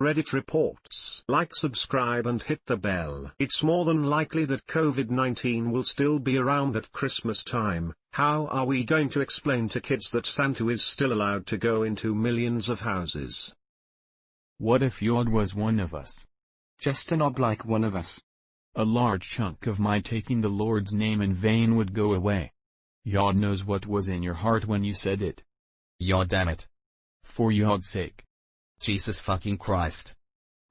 Reddit reports. Like, subscribe and hit the bell. It's more than likely that COVID-19 will still be around at Christmas time. How are we going to explain to kids that Santa is still allowed to go into millions of houses? What if Yod was one of us? Just a knob like one of us. A large chunk of my taking the Lord's name in vain would go away. Yod knows what was in your heart when you said it. Yod, damn it. For Yod's sake. Jesus fucking Christ.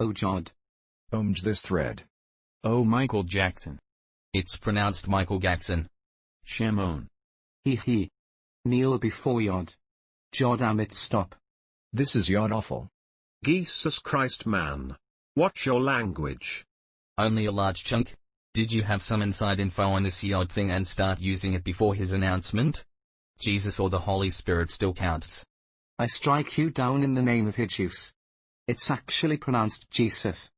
Oh Jod. Ohms this thread. Oh Michael Jackson. It's pronounced Michael Jackson. Shamon. He. Kneel before Yod. Jod, damn it, stop. This is Yod awful. Jesus Christ, man. Watch your language. Only a large chunk? Did you have some inside info on this Yod thing and start using it before his announcement? Jesus or the Holy Spirit still counts. I strike you down in the name of Jesus. It's actually pronounced Jesus.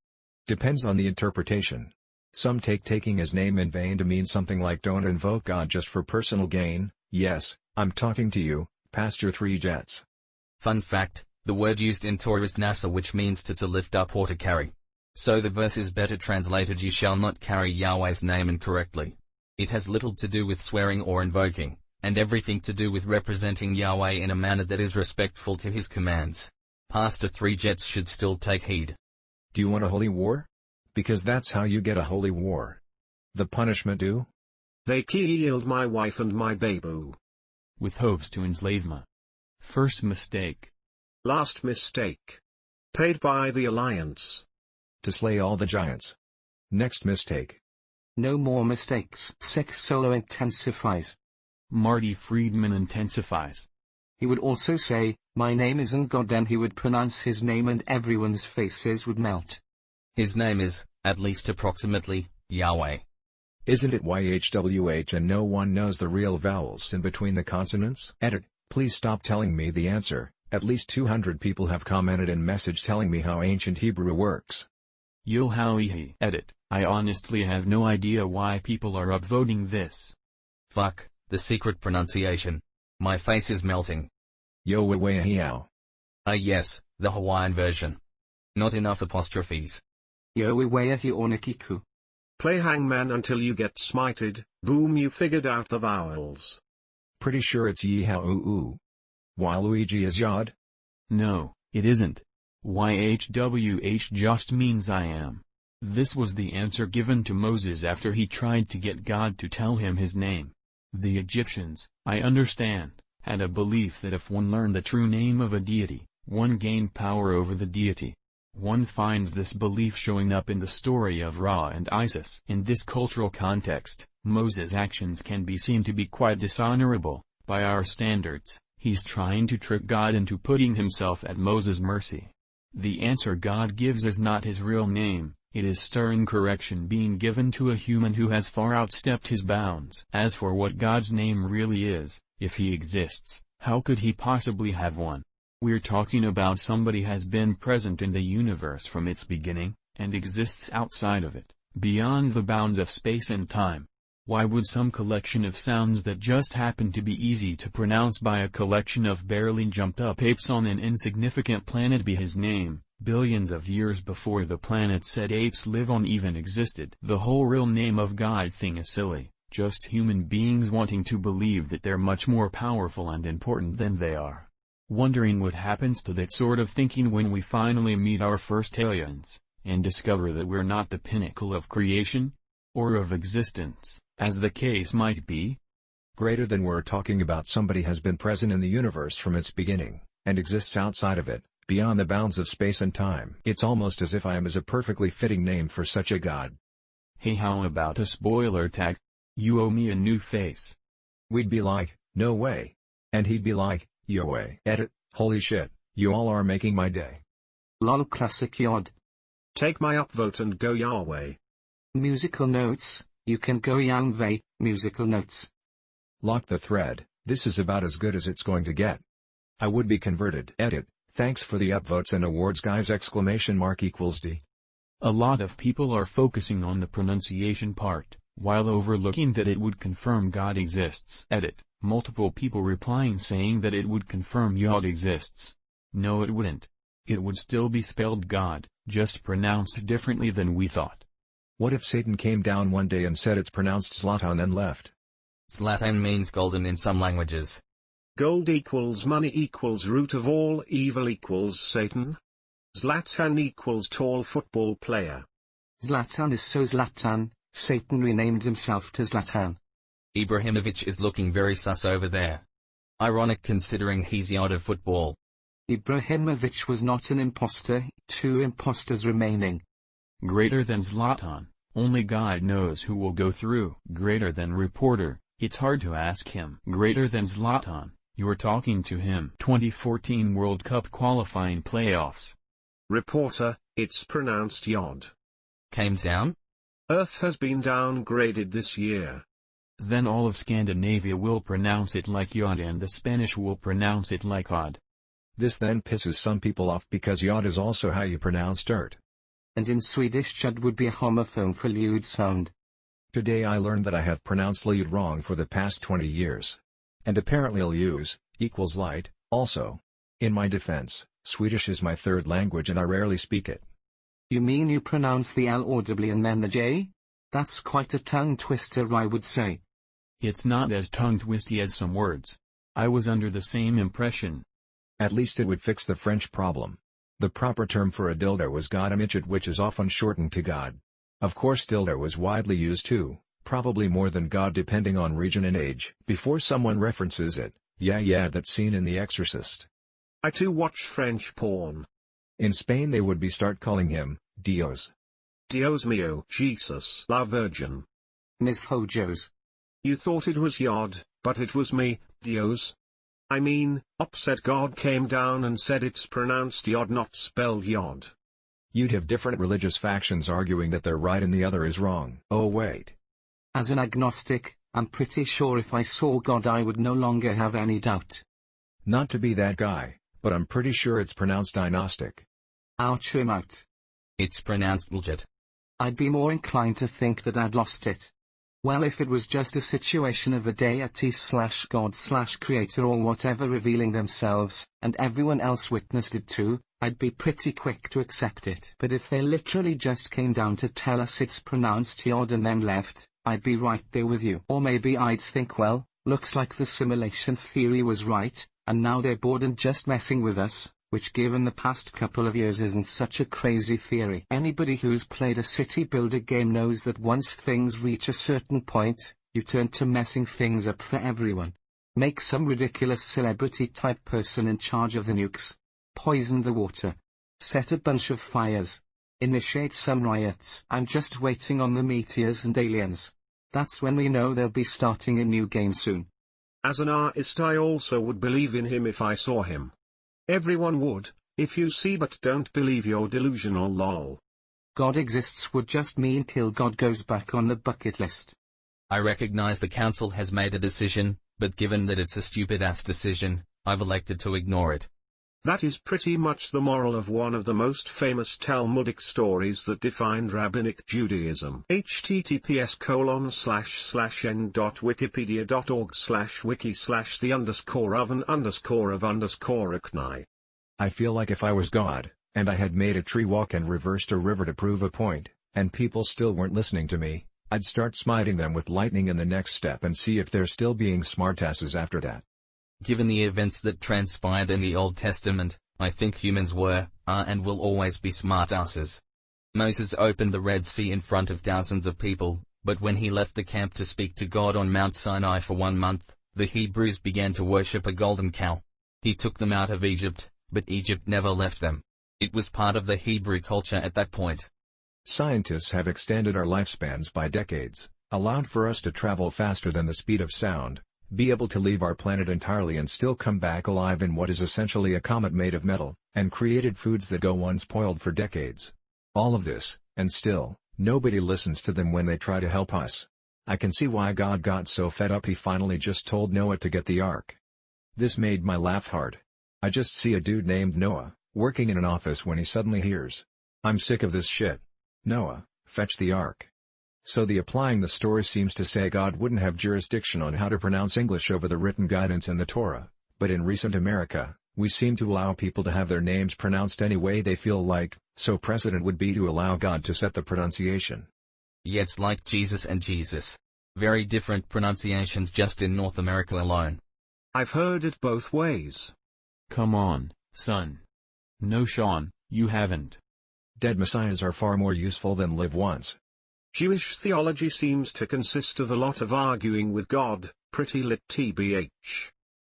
Depends on the interpretation. Some take taking his name in vain to mean something like don't invoke God just for personal gain. Yes, I'm talking to you, Pastor 3 Jets. Fun fact, the word used in Torah is nasa, which means to lift up or to carry. So the verse is better translated, you shall not carry Yahweh's name incorrectly. It has little to do with swearing or invoking, and everything to do with representing Yahweh in a manner that is respectful to his commands. Pastor 3 Jets should still take heed. Do you want a holy war? Because that's how you get a holy war. The punishment do? They killed my wife and my babu. With hopes to enslave me. First mistake. Last mistake. Paid by the Alliance. To slay all the giants. Next mistake. No more mistakes. Sex solo intensifies. Marty Friedman intensifies. He would also say, my name isn't God, then he would pronounce his name and everyone's faces would melt. His name is, at least approximately, Yahweh. Isn't it YHWH and no one knows the real vowels in between the consonants? Edit, please stop telling me the answer. At least 200 people have commented in message telling me how ancient Hebrew works. Yohowihi. Edit, I honestly have no idea why people are upvoting this. Fuck, the secret pronunciation. My face is melting. Yo-wa-wa-hiao. Yes, the Hawaiian version. Not enough apostrophes. Yo-we-we-a-hi-ornikiku. Play hangman until you get smited. Boom, you figured out the vowels. Pretty sure it's yee-how-oo-oo. Waluigi is Yod? No, it isn't. YHWH just means I am. This was the answer given to Moses after he tried to get God to tell him his name. The Egyptians, I understand, had a belief that if one learned the true name of a deity, one gained power over the deity. One finds this belief showing up in the story of Ra and Isis. In this cultural context, Moses' actions can be seen to be quite dishonorable, by our standards. He's trying to trick God into putting himself at Moses' mercy. The answer God gives is not his real name, it is stern correction being given to a human who has far outstepped his bounds. As for what God's name really is, if he exists, how could he possibly have one? We're talking about somebody has been present in the universe from its beginning, and exists outside of it, beyond the bounds of space and time. Why would some collection of sounds that just happen to be easy to pronounce by a collection of barely jumped-up apes on an insignificant planet be his name, billions of years before the planet said apes live on even existed? The whole real name of God thing is silly, just human beings wanting to believe that they're much more powerful and important than they are. Wondering what happens to that sort of thinking when we finally meet our first aliens, and discover that we're not the pinnacle of creation? Or of existence, as the case might be? Greater than we're talking about somebody has been present in the universe from its beginning, and exists outside of it, beyond the bounds of space and time. It's almost as if I am a perfectly fitting name for such a god. Hey, how about a spoiler tag? You owe me a new face. We'd be like, no way. And he'd be like, yo way. Edit, holy shit, you all are making my day. Lol, classic Yod. Take my upvote and go Yahweh. Musical notes, you can go Yahweh, musical notes. Lock the thread, this is about as good as it's going to get. I would be converted. Edit, thanks for the upvotes and awards guys! !D. A lot of people are focusing on the pronunciation part, while overlooking that it would confirm God exists. Edit, multiple people replying saying that it would confirm Yod exists. No, it wouldn't. It would still be spelled God, just pronounced differently than we thought. What if Satan came down one day and said it's pronounced Zlatan and left? Zlatan means golden in some languages. Gold equals money equals root of all evil equals Satan. Zlatan equals tall football player. Zlatan is so Zlatan, Satan renamed himself to Zlatan. Ibrahimovic is looking very sus over there. Ironic considering he's the god of football. Ibrahimovic was not an imposter, 2 imposters remaining. Greater than Zlatan, only God knows who will go through. Greater than reporter, it's hard to ask him. Greater than Zlatan, you're talking to him. 2014 World Cup qualifying playoffs. Reporter, it's pronounced Yod. Came down? Earth has been downgraded this year. Then all of Scandinavia will pronounce it like Yod and the Spanish will pronounce it like Odd. This then pisses some people off because Yod is also how you pronounce dirt. And in Swedish Chud would be a homophone for lewd sound. Today I learned that I have pronounced lewd wrong for the past 20 years. And apparently lewd equals light, also. In my defense, Swedish is my third language and I rarely speak it. You mean you pronounce the L audibly and then the J? That's quite a tongue twister, I would say. It's not as tongue-twisty as some words. I was under the same impression. At least it would fix the French problem. The proper term for a dildo was godamidget, which is often shortened to God. Of course dildo was widely used too, probably more than God depending on region and age. Before someone references it, yeah that scene in The Exorcist. I too watch French porn. In Spain they would be start calling him, Dios. Dios mío, Jesus la Virgin. Ms. Hojos. You thought it was Yod, but it was me, Dios. I mean, upset God came down and said it's pronounced Yod, not spelled Yod. You'd have different religious factions arguing that they're right and the other is wrong. Oh wait. As an agnostic, I'm pretty sure if I saw God I would no longer have any doubt. Not to be that guy, but I'm pretty sure it's pronounced dynastic. Ouch, him out. It's pronounced legit. I'd be more inclined to think that I'd lost it. Well, if it was just a situation of a deity/God/creator or whatever revealing themselves, and everyone else witnessed it too, I'd be pretty quick to accept it. But if they literally just came down to tell us it's pronounced Yod and then left, I'd be right there with you. Or maybe I'd think, well, looks like the simulation theory was right, and now they're bored and just messing with us, which given the past couple of years isn't such a crazy theory. Anybody who's played a city builder game knows that once things reach a certain point, you turn to messing things up for everyone. Make some ridiculous celebrity type person in charge of the nukes. Poison the water. Set a bunch of fires. Initiate some riots. I'm just waiting on the meteors and aliens. That's when we know they'll be starting a new game soon. As an artist I also would believe in him if I saw him. Everyone would. If you see but don't believe, you're delusional, lol. God exists would just mean kill God goes back on the bucket list. I recognize the council has made a decision, but given that it's a stupid-ass decision, I've elected to ignore it. That is pretty much the moral of one of the most famous Talmudic stories that defined Rabbinic Judaism. https://n.wikipedia.org/wiki/the_of_aknai. I feel like if I was God, and I had made a tree walk and reversed a river to prove a point, and people still weren't listening to me, I'd start smiting them with lightning in the next step and see if they're still being smartasses after that. Given the events that transpired in the Old Testament, I think humans were, are and will always be smartasses. Moses opened the Red Sea in front of thousands of people, but when he left the camp to speak to God on Mount Sinai for 1 month, the Hebrews began to worship a golden cow. He took them out of Egypt, but Egypt never left them. It was part of the Hebrew culture at that point. Scientists have extended our lifespans by decades, allowed for us to travel faster than the speed of sound, be able to leave our planet entirely and still come back alive in what is essentially a comet made of metal, and created foods that go unspoiled for decades. All of this, and still, nobody listens to them when they try to help us. I can see why God got so fed up he finally just told Noah to get the ark. This made my laugh hard. I just see a dude named Noah, working in an office when he suddenly hears, "I'm sick of this shit. Noah, fetch the ark." So applying the story seems to say God wouldn't have jurisdiction on how to pronounce English over the written guidance in the Torah, but in recent America, We seem to allow people to have their names pronounced any way they feel like, so precedent would be to allow God to set the pronunciation. Yeah, it's like Jesus and Jesus. Very different pronunciations just in North America alone. I've heard it both ways. Come on, son. No, Sean, you haven't. Dead messiahs are far more useful than live ones. Jewish theology seems to consist of a lot of arguing with God, pretty lit tbh.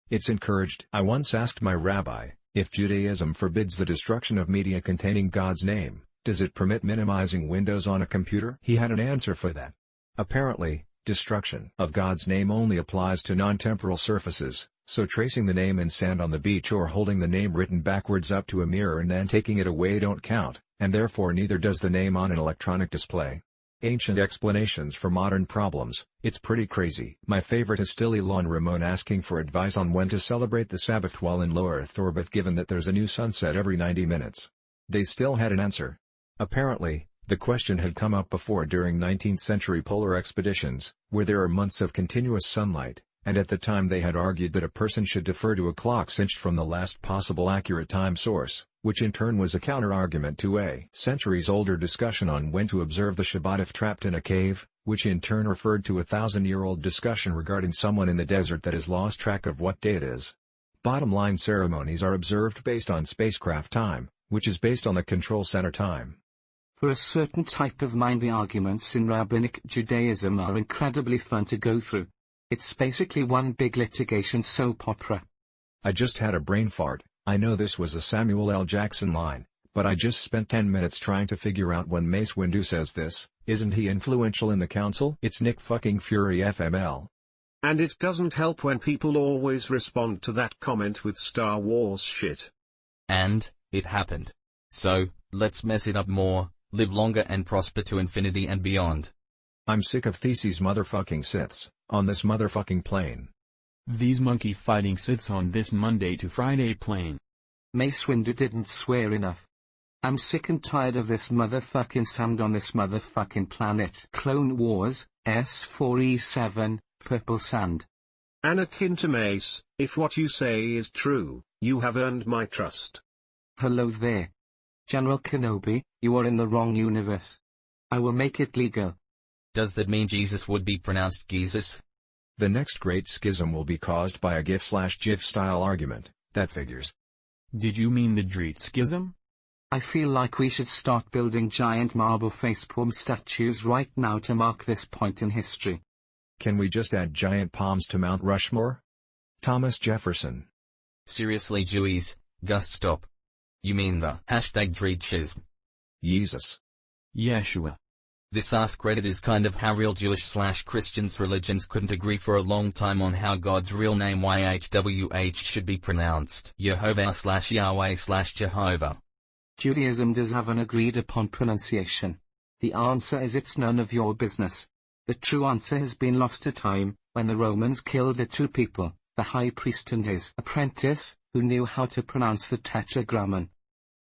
It's encouraged. I once asked my rabbi, if Judaism forbids the destruction of media containing God's name, does it permit minimizing windows on a computer? He had an answer for that. Apparently, destruction of God's name only applies to non-temporal surfaces, so tracing the name in sand on the beach or holding the name written backwards up to a mirror and then taking it away don't count, and therefore neither does the name on an electronic display. Ancient explanations for modern problems. It's pretty crazy. My favorite is still Elon Ramon asking for advice on when to celebrate the Sabbath while in low Earth orbit given that there's a new sunset every 90 minutes. They still had an answer. Apparently, the question had come up before during 19th century polar expeditions, where there are months of continuous sunlight, and at the time they had argued that a person should defer to a clock cinched from the last possible accurate time source, which in turn was a counter-argument to a centuries-older discussion on when to observe the Shabbat if trapped in a cave, which in turn referred to a 1,000-year-old discussion regarding someone in the desert that has lost track of what day it is. Bottom line, ceremonies are observed based on spacecraft time, which is based on the control center time. For a certain type of mind, the arguments in Rabbinic Judaism are incredibly fun to go through. It's basically one big litigation soap opera. I just had a brain fart. I know this was a Samuel L. Jackson line, but I just spent 10 minutes trying to figure out when Mace Windu says this. Isn't he influential in the council? It's Nick fucking Fury FML. And it doesn't help when people always respond to that comment with Star Wars shit. And it happened. So, let's mess it up more, live longer and prosper to infinity and beyond. I'm sick of Theses motherfucking Siths, on this motherfucking plane. These monkey fighting Siths on this Monday to Friday plane. Mace Windu didn't swear enough. I'm sick and tired of this motherfucking sand on this motherfucking planet. Clone Wars, S4E7, purple sand. Anakin to Mace, if what you say is true, you have earned my trust. Hello there. General Kenobi, you are in the wrong universe. I will make it legal. Does that mean Jesus would be pronounced Jesus? The next great schism will be caused by a GIF/GIF style argument. That figures. Did you mean the Dreet Schism? I feel like we should start building giant marble facepalm statues right now to mark this point in history. Can we just add giant palms to Mount Rushmore? Thomas Jefferson. Seriously, Jewies, Gus, stop. You mean the #DreetSchism? Jesus. Yeshua. This AskReddit is kind of how real Jewish/Christians religions couldn't agree for a long time on how God's real name YHWH should be pronounced. Yehovah/Yahweh/Jehovah. Judaism does have an agreed upon pronunciation. The answer is it's none of your business. The true answer has been lost to time, when the Romans killed the two people, the high priest and his apprentice, who knew how to pronounce the Tetragrammaton.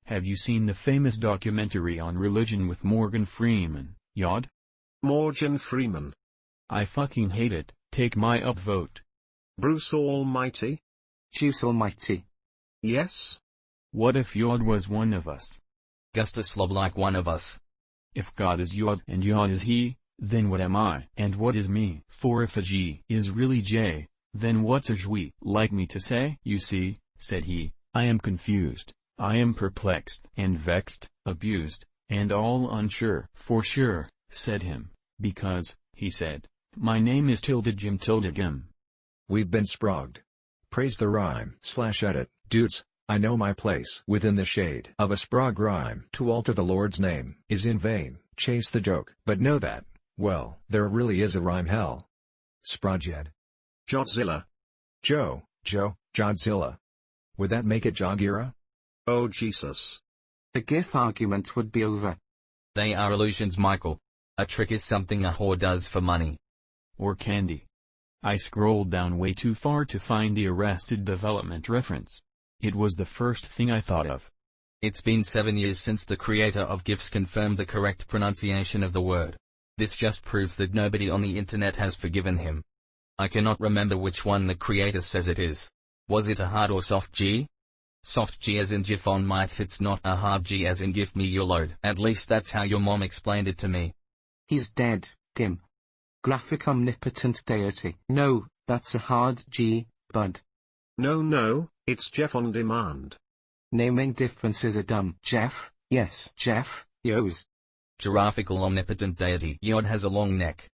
Have you seen the famous documentary on religion with Morgan Freeman, Yod? Morgan Freeman. I fucking hate it. Take my upvote. Bruce Almighty? Juice Almighty. Yes? What if Yod was one of us? Gustus Slob like one of us. If God is Yod and Yod is he, then what am I? And what is me? For if a G is really J, then what's a Jwi? Like me to say? You see, said he, I am confused, I am perplexed, and vexed, abused, and all unsure. For sure, said him, because, he said, my name is Jim Gim. We've been sprogged. Praise the rhyme/edit, dudes. I know my place within the shade of a sprog rhyme. To alter the Lord's name is in vain. Chase the joke, but know that, well, there really is a rhyme hell. Sprojed. Jodzilla. Jodzilla. Would that make it Jogira? Oh Jesus. The GIF argument would be over. They are illusions, Michael. A trick is something a whore does for money. Or candy. I scrolled down way too far to find the Arrested Development reference. It was the first thing I thought of. It's been 7 years since the creator of GIFs confirmed the correct pronunciation of the word. This just proves that nobody on the internet has forgiven him. I cannot remember which one the creator says it is. Was it a hard or soft G? Soft G as in GIF on my tits, not a hard G as in give me your load. At least that's how your mom explained it to me. He's dead, Kim. Graphic omnipotent deity. No, that's a hard G, bud. No, it's Jeff on demand. Naming differences are dumb. Jeff, yes, Jeff, yos. Giraffical omnipotent deity. Yod has a long neck.